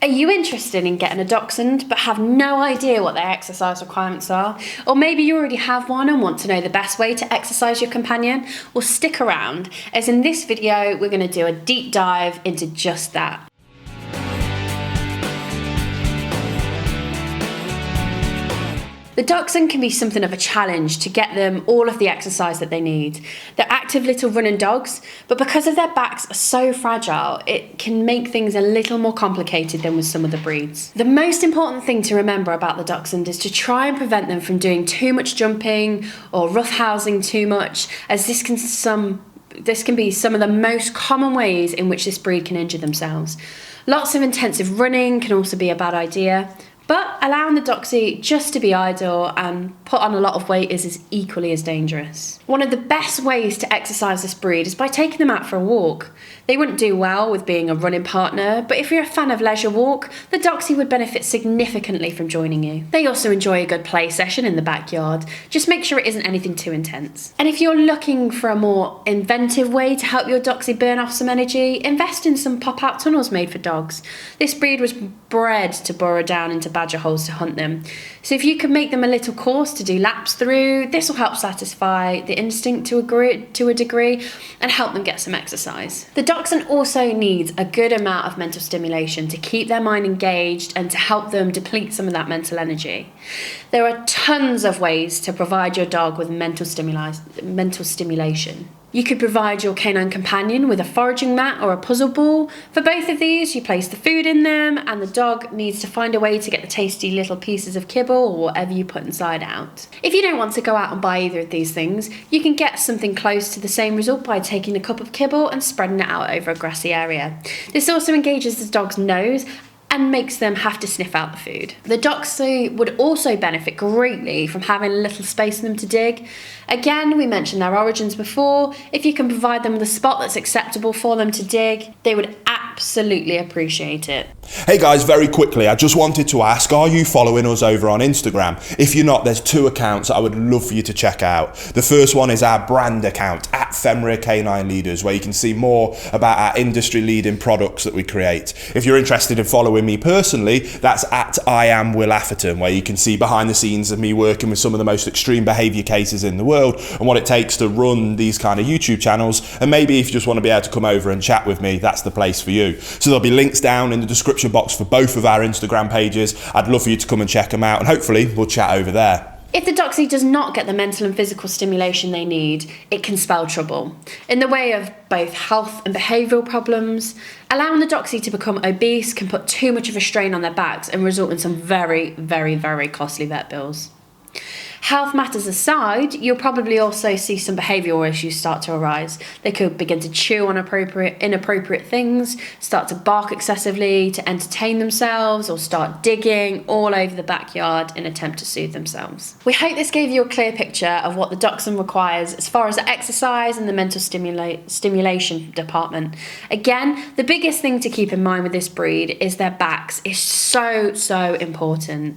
Are you interested in getting a Dachshund but have no idea what their exercise requirements are? Or maybe you already have one and want to know the best way to exercise your companion? Well, stick around, as in this video we're going to do a deep dive into just that. The Dachshund can be something of a challenge to get them all of the exercise that they need. They're active little running dogs, but because of their backs are so fragile, it can make things a little more complicated than with some other breeds. The most important thing to remember about the Dachshund is to try and prevent them from doing too much jumping or roughhousing too much, as this can be some of the most common ways in which this breed can injure themselves. Lots of intensive running can also be a bad idea. But allowing the Doxy just to be idle and put on a lot of weight is equally as dangerous. One of the best ways to exercise this breed is by taking them out for a walk. They wouldn't do well with being a running partner, but if you're a fan of leisure walk, the Doxy would benefit significantly from joining you. They also enjoy a good play session in the backyard. Just make sure it isn't anything too intense. And if you're looking for a more inventive way to help your Doxy burn off some energy, invest in some pop-out tunnels made for dogs. This breed was bred to burrow down into badger holes to hunt them. So if you could make them a little course to do laps through, this will help satisfy the instinct to a degree and help them get some exercise. The Dachshund also needs a good amount of mental stimulation to keep their mind engaged and to help them deplete some of that mental energy. There are tons of ways to provide your dog with mental stimulation. You could provide your canine companion with a foraging mat or a puzzle ball. For both of these, you place the food in them and the dog needs to find a way to get the tasty little pieces of kibble or whatever you put inside out. If you don't want to go out and buy either of these things, you can get something close to the same result by taking a cup of kibble and spreading it out over a grassy area. This also engages the dog's nose and makes them have to sniff out the food. The Dachshund would also benefit greatly from having a little space for them to dig. Again, we mentioned their origins before. If you can provide them with a spot that's acceptable for them to dig, they would absolutely appreciate it. Hey guys, very quickly, I just wanted to ask, are you following us over on Instagram? If you're not, there's two accounts I would love for you to check out. The first one is our brand account, at Fenrir Canine Leaders, where you can see more about our industry leading products that we create. If you're interested in following me personally, that's at I am Will Atherton, where you can see behind the scenes of me working with some of the most extreme behaviour cases in the world and what it takes to run these kind of YouTube channels. And maybe if you just want to be able to come over and chat with me, that's the place for you. So there'll be links down in the description box for both of our Instagram pages. I'd love for you to come and check them out and hopefully we'll chat over there. If the Dachshund does not get the mental and physical stimulation they need, it can spell trouble in the way of both health and behavioural problems. Allowing the Dachshund to become obese can put too much of a strain on their backs and result in some very, very, very costly vet bills. Health matters aside, you'll probably also see some behavioural issues start to arise. They could begin to chew on inappropriate things, start to bark excessively to entertain themselves, or start digging all over the backyard in an attempt to soothe themselves. We hope this gave you a clear picture of what the Dachshund requires as far as the exercise and the mental stimulation department. Again, the biggest thing to keep in mind with this breed is their backs is so important.